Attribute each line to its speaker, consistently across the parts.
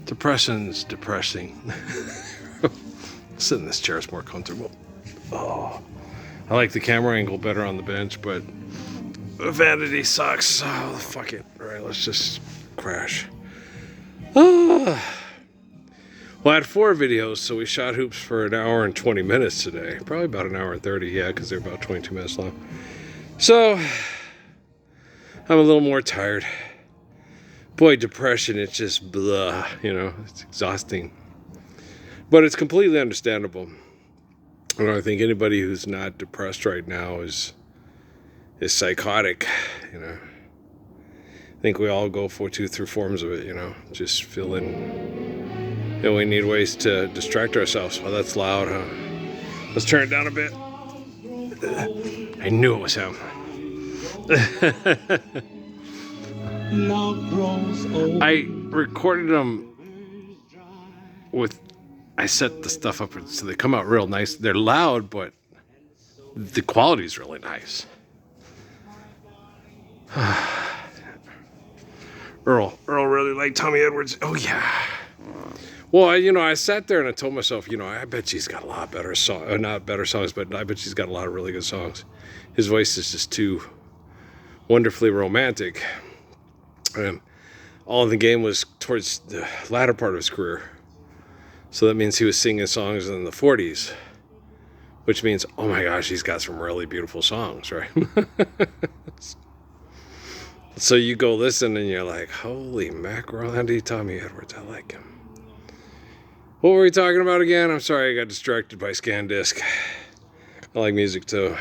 Speaker 1: Depression's depressing. Sit in this chair is more comfortable. Oh, I like the camera angle better on the bench, but vanity sucks. Oh, fuck it. All right, let's just crash. Well, I had 4 videos, so we shot hoops for 1 hour and 20 minutes today. Probably about 1 hour and 30, yeah, because they're about 22 minutes long. So, I'm a little more tired. Boy, depression, it's just blah, it's exhausting. But it's completely understandable. I think anybody who's not depressed right now is psychotic, I think we all go through forms of it, just feeling that we need ways to distract ourselves. Well, that's loud, huh? Let's turn it down a bit. I knew it was him. I recorded them I set the stuff up so they come out real nice. They're loud, but the quality's really nice. Earl really liked Tommy Edwards. Oh yeah. Well, I sat there and I told myself, I bet she's got a lot better songs, not better songs, but I bet she's got a lot of really good songs. His voice is just too wonderfully romantic. All in the Game was towards the latter part of his career. So that means he was singing songs in the 40s, which means, oh my gosh, he's got some really beautiful songs, right? So you go listen and you're like, holy mackerel, Andy, Tommy Edwards, I like him. What were we talking about again? I'm sorry, I got distracted by ScanDisc. I like music too.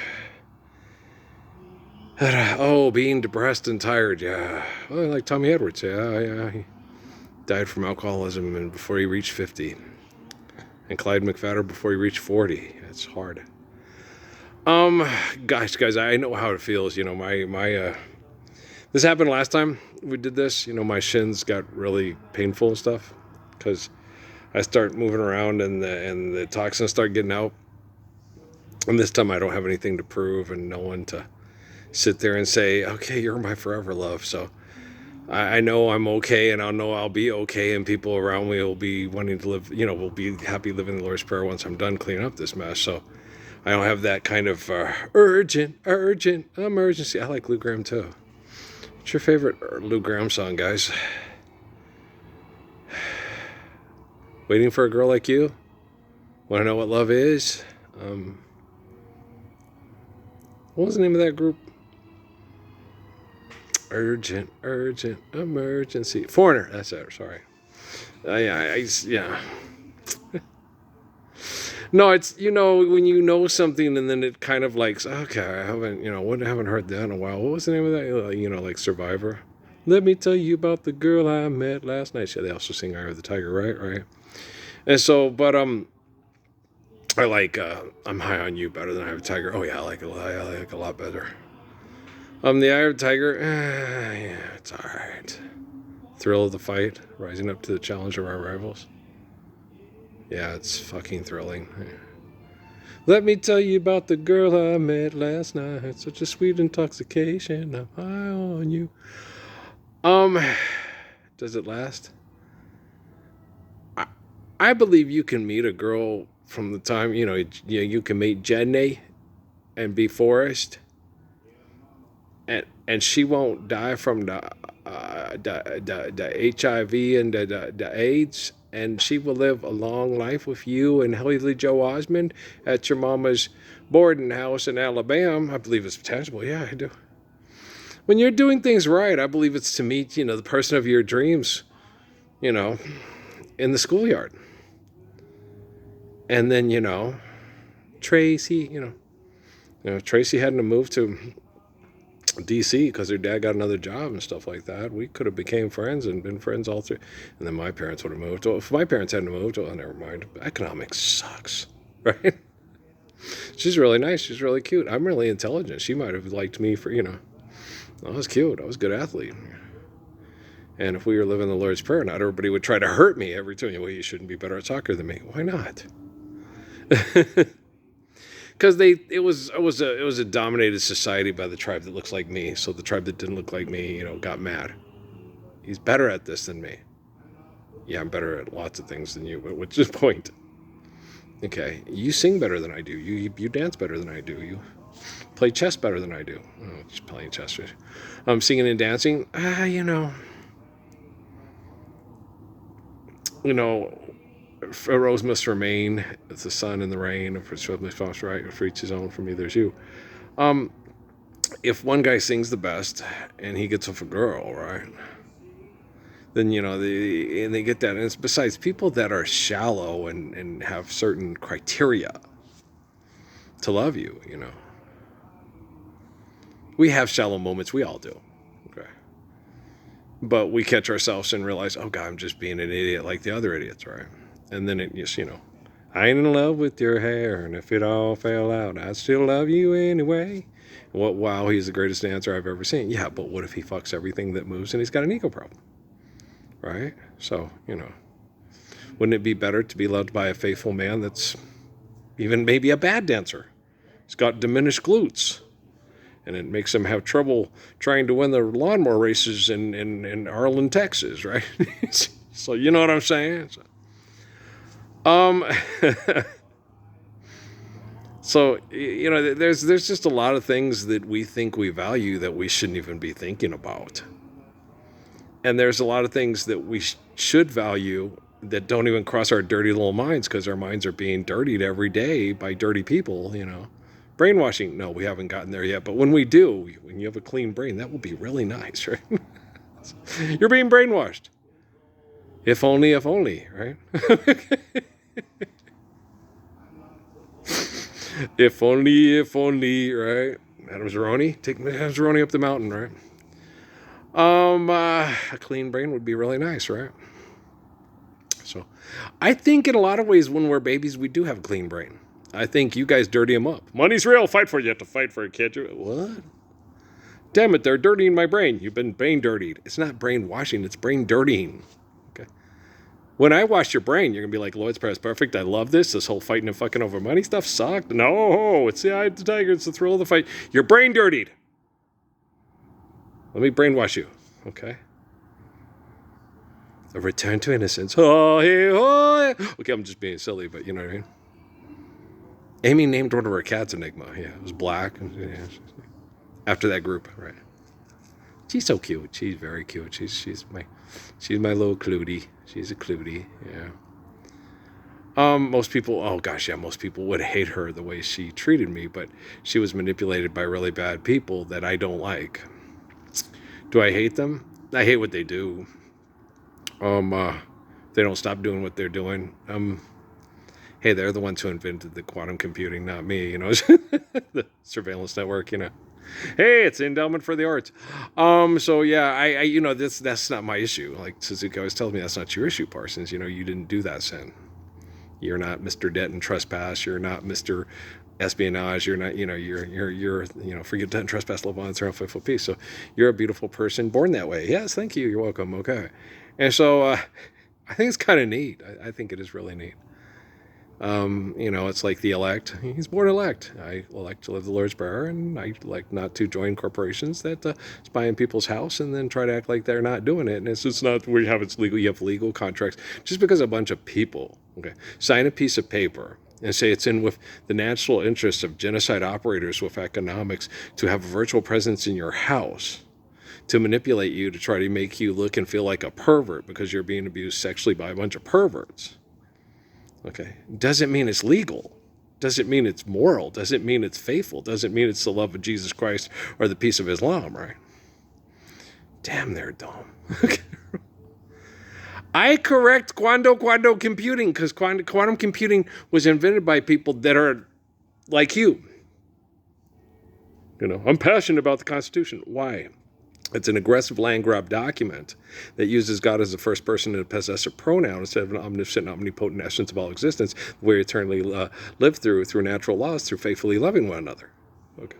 Speaker 1: Oh, being depressed and tired, yeah. Well, I like Tommy Edwards, yeah. He died from alcoholism and before he reached 50. And Clyde McPhatter before he reached 40. It's hard. Gosh, guys, I know how it feels. This happened last time we did this. My shins got really painful and stuff because I start moving around and the toxins start getting out. And this time I don't have anything to prove and no one to sit there and say, okay, you're my forever love. So I know I'm okay, and I know I'll be okay, and people around me will be wanting to live, will be happy living the Lord's Prayer once I'm done cleaning up this mess. So I don't have that kind of urgent emergency. I like Lou Gramm too. What's your favorite Lou Gramm song, guys? Waiting for a Girl Like You? Want to know what love is? What was the name of that group? Urgent emergency. Foreigner, that's it, sorry. Yeah. No, it's, when you know something and then it kind of like, okay, I haven't heard that in a while. What was the name of that? Like Survivor. Let me tell you about the girl I met last night. Yeah, they also sing Eye of the Tiger, right? And so, but, I like, I'm High on You better than Eye of the Tiger. Oh yeah, I like it a lot better. The Eye of the Tiger, yeah, it's alright. Thrill of the fight, rising up to the challenge of our rivals. Yeah, it's fucking thrilling. Let me tell you about the girl I met last night. Such a sweet intoxication. I'm high on you. Does it last? I believe you can meet a girl from the time, you can meet Jenny and be Forrest. And she won't die from the HIV and the AIDS, and she will live a long life with you and Haley Joe Osmond at your mama's boarding house in Alabama. I believe it's tangible. Yeah, I do. When you're doing things right, I believe it's to meet, the person of your dreams, in the schoolyard. And then, Tracy, Tracy hadn't moved to DC because her dad got another job and stuff like that. We could have became friends and been friends all through. And then my parents would have moved. Well, if my parents hadn't moved, well, never mind. Economics sucks, right? She's really nice. She's really cute. I'm really intelligent. She might have liked me for, I was cute. I was a good athlete. And if we were living the Lord's Prayer, not everybody would try to hurt me every time. Well, you shouldn't be better at soccer than me. Why not? Because it was a dominated society by the tribe that looks like me. So the tribe that didn't look like me, got mad. He's better at this than me. Yeah, I'm better at lots of things than you, but what's the point? Okay, you sing better than I do. You dance better than I do. You play chess better than I do. Oh, just playing chess. Singing and dancing. You know, a rose must remain. It's the sun and the rain. If it's right, for each his own. For me, there's you. If one guy sings the best and he gets off a girl, right? Then and they get that. And it's besides people that are shallow and have certain criteria to love you. We have shallow moments. We all do. Okay. But we catch ourselves and realize, oh God, I'm just being an idiot like the other idiots, right? And then it just, I ain't in love with your hair, and if it all fell out, I'd still love you anyway. Wow, he's the greatest dancer I've ever seen. Yeah, but what if he fucks everything that moves and he's got an ego problem, right? So, wouldn't it be better to be loved by a faithful man that's even maybe a bad dancer? He's got diminished glutes, and it makes him have trouble trying to win the lawnmower races in Arlen, Texas, right? So you know what I'm saying? So, there's just a lot of things that we think we value that we shouldn't even be thinking about. And there's a lot of things that we should value that don't even cross our dirty little minds because our minds are being dirtied every day by dirty people, Brainwashing, no, we haven't gotten there yet. But when we do, when you have a clean brain, that will be really nice, right? You're being brainwashed. If only, right? If only, right? Adam Zeroni, take Adam Zeroni up the mountain, right? A clean brain would be really nice, right? So, I think in a lot of ways, when we're babies, we do have a clean brain. I think you guys dirty them up. Money's real. Fight for it. You have to fight for it, kid. What? Damn it, they're dirtying my brain. You've been brain dirtied. It's not brainwashing, it's brain dirtying. Okay. When I wash your brain, you're going to be like, Lloyd's Prayer is perfect. I love this. This whole fighting and fucking over money stuff sucked. No, it's the eye of the tiger. It's the thrill of the fight. You're brain dirtied. Let me brainwash you. Okay. A return to innocence. Oh, hey, oh. Okay, I'm just being silly, but you know what I mean? Amy named one of her cats Enigma. Yeah, it was black. After that group, right? She's so cute. She's very cute. She's my little Clutie. She's a Clutie. Yeah. Most people would hate her the way she treated me, but she was manipulated by really bad people that I don't like. Do I hate them? I hate what they do. They don't stop doing what they're doing. Hey, they're the ones who invented the quantum computing, not me, the surveillance network, Hey, it's endowment for the arts. So yeah, I that's not my issue. Like Suzuki always tells me, that's not your issue, Parsons. You didn't do that sin. You're not Mr. Debt and Trespass. You're not Mr. Espionage. You're not, you're forget debt and trespass, love, violence, and faithful peace. So you're a beautiful person born that way. Yes, thank you. You're welcome. Okay. And so I think it's kind of neat. I think it is really neat. It's like the elect. He's born elect. I elect to live the Lord's Prayer, and I like not to join corporations that spy in people's house and then try to act like they're not doing it. And it's not where it's legal. You have legal contracts. Just because a bunch of people, sign a piece of paper and say it's in with the national interests of genocide operators with economics to have a virtual presence in your house, to manipulate you, to try to make you look and feel like a pervert because you're being abused sexually by a bunch of perverts. Okay. Doesn't mean it's legal. Doesn't mean it's moral. Doesn't mean it's faithful. Doesn't mean it's the love of Jesus Christ or the peace of Islam, right? Damn, they're dumb. I correct quantum computing because quantum computing was invented by people that are like you. I'm passionate about the Constitution. Why? It's an aggressive land grab document that uses God as the first person to possess a pronoun instead of an omniscient, omnipotent essence of all existence, where we eternally live through natural laws, through faithfully loving one another. Okay.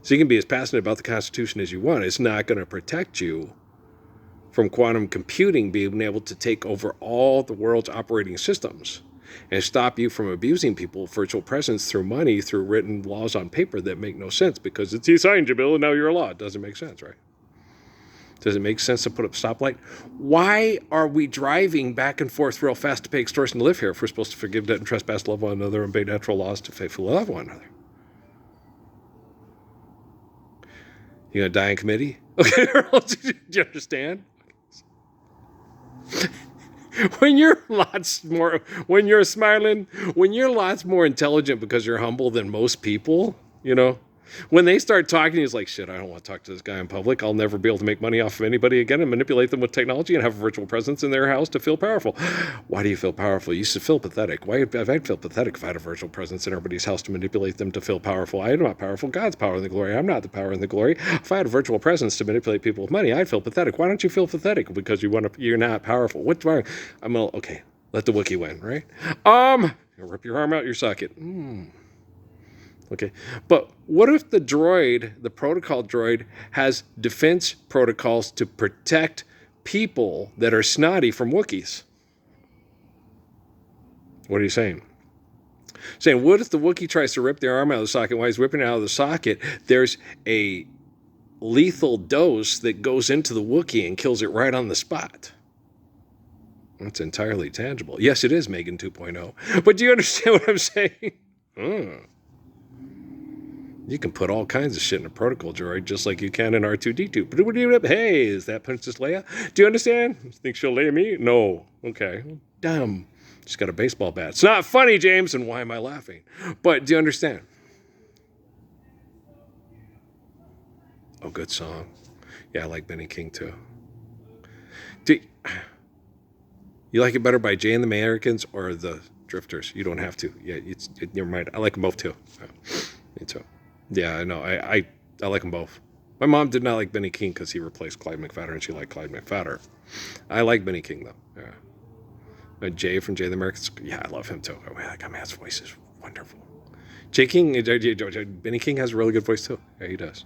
Speaker 1: So you can be as passionate about the Constitution as you want. It's not going to protect you from quantum computing being able to take over all the world's operating systems and stop you from abusing people, virtual presence, through money, through written laws on paper that make no sense because it's you signed your bill and now you're a law. It doesn't make sense, right? Does it make sense to put up a stoplight? Why are we driving back and forth real fast to pay extortion to live here if we're supposed to forgive debt and trespass, love one another, and obey natural laws to faithfully love one another? You gonna die in committee? Okay, do you understand? When you're smiling, when you're lots more intelligent because you're humble than most people, when they start talking, he's like, shit, I don't want to talk to this guy in public. I'll never be able to make money off of anybody again and manipulate them with technology and have a virtual presence in their house to feel powerful. Why do you feel powerful? You used to feel pathetic. Why have I feel pathetic if I had a virtual presence in everybody's house to manipulate them to feel powerful? I am not powerful. God's power and the glory. I'm not the power and the glory. If I had a virtual presence to manipulate people with money, I'd feel pathetic. Why don't you feel pathetic? Because you're not powerful. What's wrong? Okay, let the Wookiee win, right? Rip your arm out your socket. Okay, but what if the protocol droid, has defense protocols to protect people that are snotty from Wookiees? What are you saying? Saying, what if the Wookiee tries to rip their arm out of the socket? While he's ripping it out of the socket, there's a lethal dose that goes into the Wookiee and kills it right on the spot. That's entirely tangible. Yes, it is Megan 2.0. But do you understand what I'm saying? You can put all kinds of shit in a protocol droid just like you can in R2-D2. Hey, is that Princess Leia? Do you understand? Think she'll lay me? No. Okay. Damn. She's got a baseball bat. It's not funny, James, and why am I laughing? But do you understand? Oh, good song. Yeah, I like Benny King too. You like it better by Jay and the Americans or the Drifters? You don't have to. Yeah, never mind. I like them both too. Me too. Yeah, I know. I like them both. My mom did not like Benny King because he replaced Clyde McPhatter, and she liked Clyde McPhatter. I like Benny King though. Yeah. Jay from Jay the Americans. Yeah, I love him too. Oh, that man's voice is wonderful. Benny King has a really good voice too. Yeah, he does.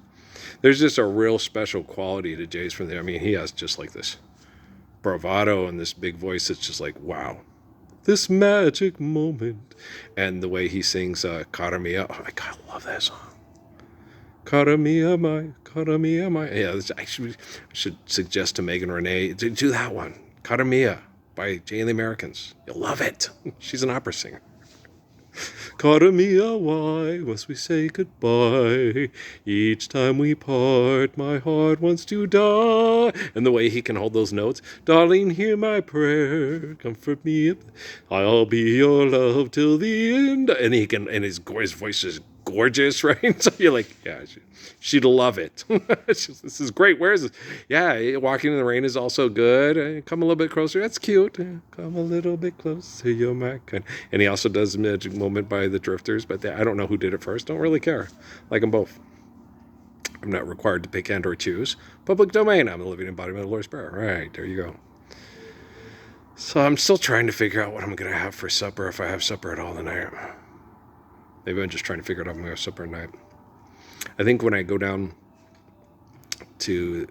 Speaker 1: There's just a real special quality to Jay's from there. I mean, he has just like this bravado and this big voice. It's just like, wow. This magic moment. And the way he sings Cara Mia. Oh my God, I love that song. Cara Mia, my. Yeah, I should suggest to Megan Renee to do that one. Cara Mia by Jay and the Americans. You'll love it. She's an opera singer. Cara Mia, why must we say goodbye? Each time we part, my heart wants to die. And the way he can hold those notes. Darling, hear my prayer. Comfort me. I'll be your love till the end. And his voice is gorgeous, right? So you're like, yeah, she'd love it. This is great. Where is this? Yeah, Walking in the Rain is also good. Come a little bit closer. That's cute. Come a little bit closer. You're my kind. And he also does Magic Moment by the Drifters, but I don't know who did it first. Don't really care. Like them both. I'm not required to pick and or choose. Public domain. I'm the living embodiment of the Lord's Prayer. Right, there you go. So I'm still trying to figure out what I'm going to have for supper, if I have supper at all tonight. Maybe I'm just trying to figure out if I'm going to have supper at night. I think when I go down to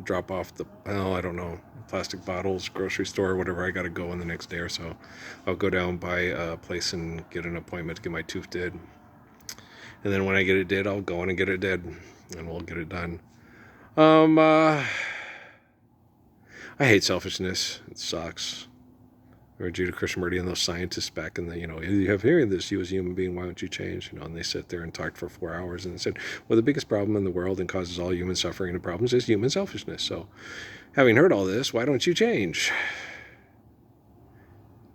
Speaker 1: drop off I don't know, plastic bottles, grocery store, whatever I got to go in the next day or so, I'll go down by a place and get an appointment to get my tooth did. And then when I get it did, I'll go in and get it did, and we'll get it done. I hate selfishness. It sucks. Or Judah Krishnamurti and those scientists back in the, you have hearing this, you as a human being, why don't you change? And they sit there and talked for 4 hours and said, well, the biggest problem in the world and causes all human suffering and problems is human selfishness. So having heard all this, why don't you change?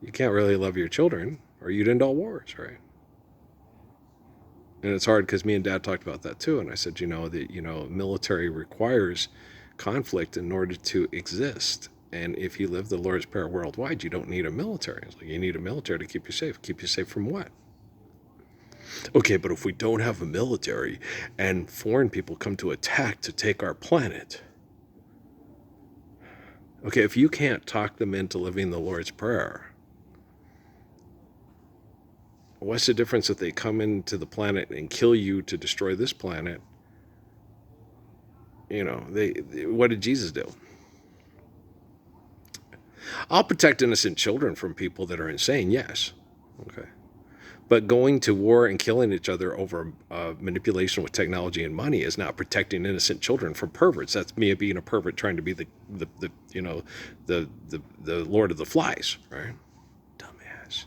Speaker 1: You can't really love your children or you'd end all wars, right? And it's hard because me and Dad talked about that too. And I said, military requires conflict in order to exist. And if you live the Lord's Prayer worldwide, you don't need a military. It's like you need a military to keep you safe. Keep you safe from what? Okay, but if we don't have a military and foreign people come to attack to take our planet. Okay, if you can't talk them into living the Lord's Prayer, what's the difference if they come into the planet and kill you to destroy this planet? What did Jesus do? I'll protect innocent children from people that are insane, yes. Okay. But going to war and killing each other over manipulation with technology and money is not protecting innocent children from perverts. That's me being a pervert trying to be the Lord of the Flies, right? Dumbass.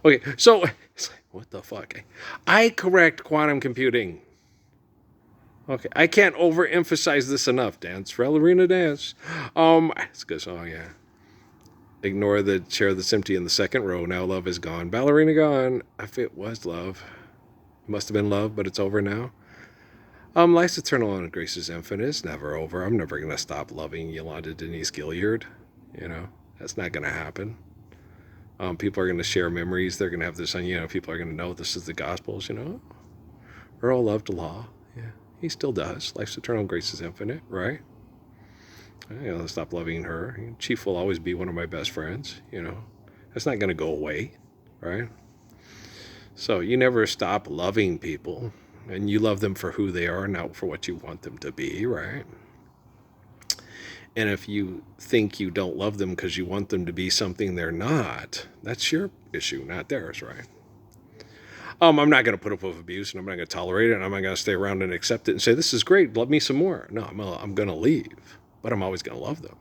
Speaker 1: Okay, so it's like, what the fuck? I correct quantum computing. Okay, I can't overemphasize this enough. Dance, ballerina dance. It's a good song, yeah. Ignore the chair that's empty in the second row. Now love is gone. Ballerina gone. If it was love, it must have been love, but it's over now. Life's eternal and grace is infinite. It's never over. I'm never gonna stop loving Yolanda Denise Gilliard. That's not gonna happen. People are gonna share memories. They're gonna have this. People are gonna know this is the Gospels. Earl loved law. Yeah, he still does. Life's eternal, grace is infinite. Right. I'll stop loving her. Chief will always be one of my best friends. That's not going to go away, right? So you never stop loving people, and you love them for who they are, not for what you want them to be, right? And if you think you don't love them because you want them to be something they're not, that's your issue, not theirs, right? I'm not going to put up with abuse, and I'm not going to tolerate it, and I'm not going to stay around and accept it and say, this is great, love me some more. No, I'm going to leave. But I'm always going to love them.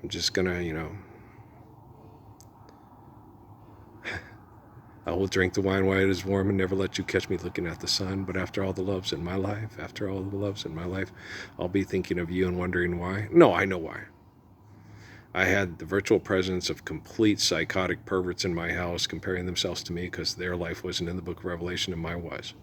Speaker 1: I'm just going to, I will drink the wine while it is warm and never let you catch me looking at the sun. But after all the loves in my life, I'll be thinking of you and wondering why. No, I know why. I had the virtual presence of complete psychotic perverts in my house comparing themselves to me because their life wasn't in the book of Revelation and mine was.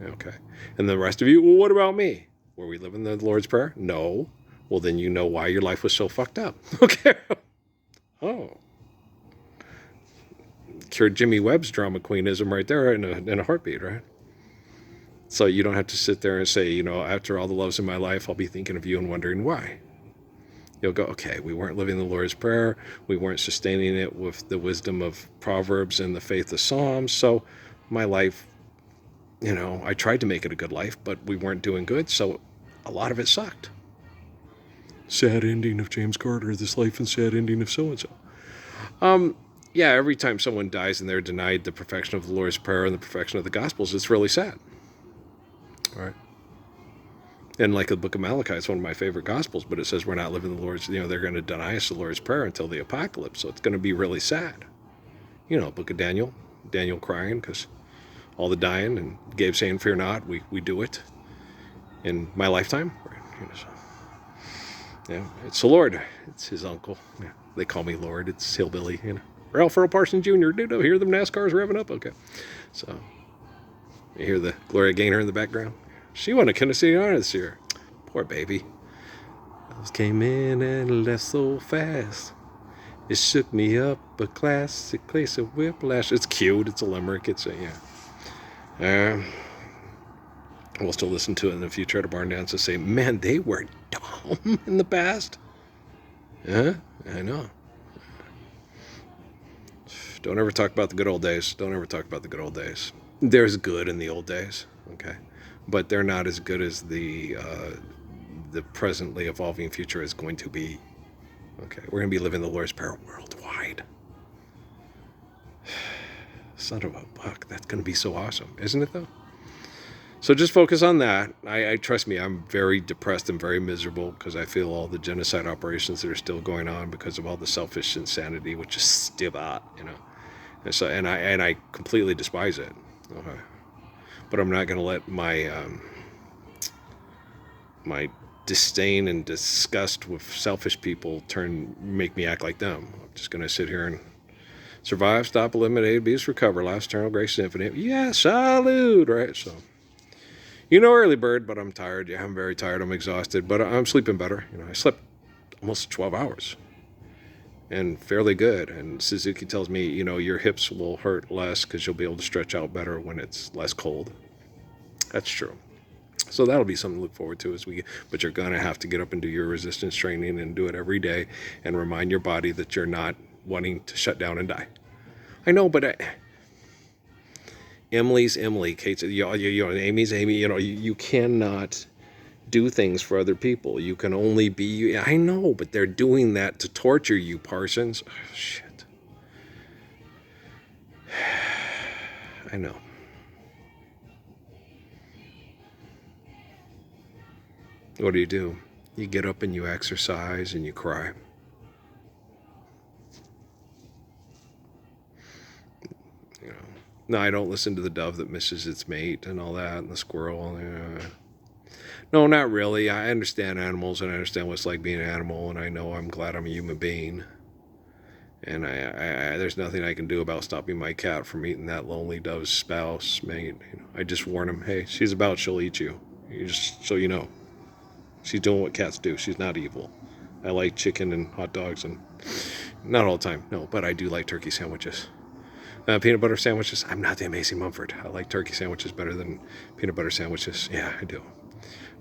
Speaker 1: Okay. And the rest of you, well, what about me? Were we living the Lord's Prayer? No. Well, then you know why your life was so fucked up. Okay. Oh. Cured Jimmy Webb's drama queenism right there in a heartbeat, right? So you don't have to sit there and say, after all the loves in my life, I'll be thinking of you and wondering why. You'll go, okay, we weren't living the Lord's Prayer. We weren't sustaining it with the wisdom of Proverbs and the faith of Psalms. So my life, I tried to make it a good life, but we weren't doing good. So a lot of it sucked. Sad ending of James Carter, this life and sad ending of so-and-so. Yeah, every time someone dies and they're denied the perfection of the Lord's Prayer and the perfection of the Gospels, it's really sad. All right. And like the book of Malachi, it's one of my favorite Gospels, but it says we're not living the Lord's, they're going to deny us the Lord's Prayer until the apocalypse. So it's going to be really sad. Book of Daniel crying because all the dying, and Gabe saying, fear not, we do it in my lifetime. Yeah, it's the Lord. It's his uncle. Yeah, they call me Lord. It's hillbilly, Ralph Earl Parsons Jr. Dude, I hear them NASCARs revving up. Okay. So you hear the Gloria Gaynor in the background. She won a Tennessee Honor this year. Poor baby. Those came in and left so fast. It shook me up a classic case of whiplash. It's cute. It's a limerick. It's we'll still listen to it in the future at a barn dance and say, man, they were dumb in the past. Yeah, I know. Don't ever talk about the good old days. There's good in the old days, okay? But they're not as good as the presently evolving future is going to be. Okay, we're going to be living the Lord's Prayer worldwide. Son of a buck, that's going to be so awesome, isn't it though? So just focus on that. I trust me, I'm very depressed and very miserable because I feel all the genocide operations that are still going on because of all the selfish insanity, which is still out, And so, and I completely despise it. Okay. But I'm not going to let my my disdain and disgust with selfish people make me act like them. I'm just going to sit here and survive, stop, eliminate, abuse, recover, last eternal grace, infinite. Yeah, salute, right? So, early bird, but I'm tired. Yeah, I'm very tired. I'm exhausted, but I'm sleeping better. I slept almost 12 hours and fairly good. And Suzuki tells me, your hips will hurt less because you'll be able to stretch out better when it's less cold. That's true. So that'll be something to look forward to but you're going to have to get up and do your resistance training and do it every day and remind your body that you're not wanting to shut down and die. I know, but Emily's Emily, Kate's, Amy's Amy, you cannot do things for other people. You can only be you. I know, but they're doing that to torture you, Parsons. Oh, shit. I know. What do? You get up and you exercise and you cry. You know. No, I don't listen to the dove that misses its mate and all that, and the squirrel. No, not really. I understand animals, and I understand what it's like being an animal, and I know I'm glad I'm a human being. And there's nothing I can do about stopping my cat from eating that lonely dove's spouse, mate. I just warn him, hey, she's about, she'll eat you. Just so you know. She's doing what cats do. She's not evil. I like chicken and hot dogs, and not all the time, no, but I do like turkey sandwiches. Peanut butter sandwiches, I'm not the amazing Mumford. I like turkey sandwiches better than peanut butter sandwiches. Yeah, I do.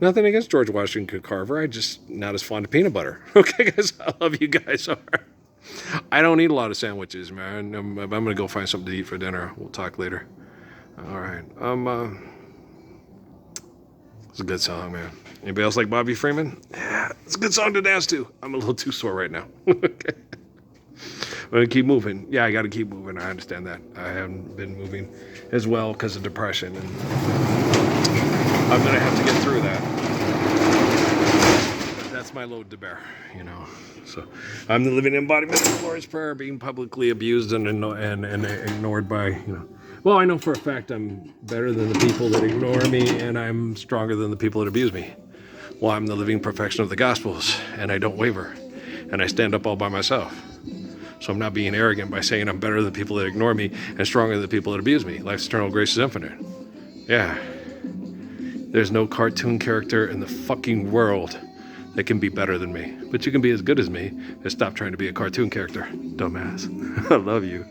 Speaker 1: Nothing against George Washington Carver. I just not as fond of peanut butter. Okay, guys, I love you guys. All right. I don't eat a lot of sandwiches, man. I'm going to go find something to eat for dinner. We'll talk later. All right. It's a good song, man. Anybody else like Bobby Freeman? Yeah, it's a good song to dance to. I'm a little too sore right now. Okay. I'm going to keep moving. Yeah, I got to keep moving. I understand that. I haven't been moving as well because of depression. And I'm going to have to get through that. That's my load to bear, you know. So I'm the living embodiment of the Lord's Prayer, being publicly abused and ignored by, you know. Well, I know for a fact I'm better than the people that ignore me, and I'm stronger than the people that abuse me. Well, I'm the living perfection of the Gospels, and I don't waver, and I stand up all by myself. So I'm not being arrogant by saying I'm better than the people that ignore me and stronger than the people that abuse me. Life's eternal grace is infinite. Yeah. There's no cartoon character in the fucking world that can be better than me. But you can be as good as me and stop trying to be a cartoon character. Dumbass. I love you.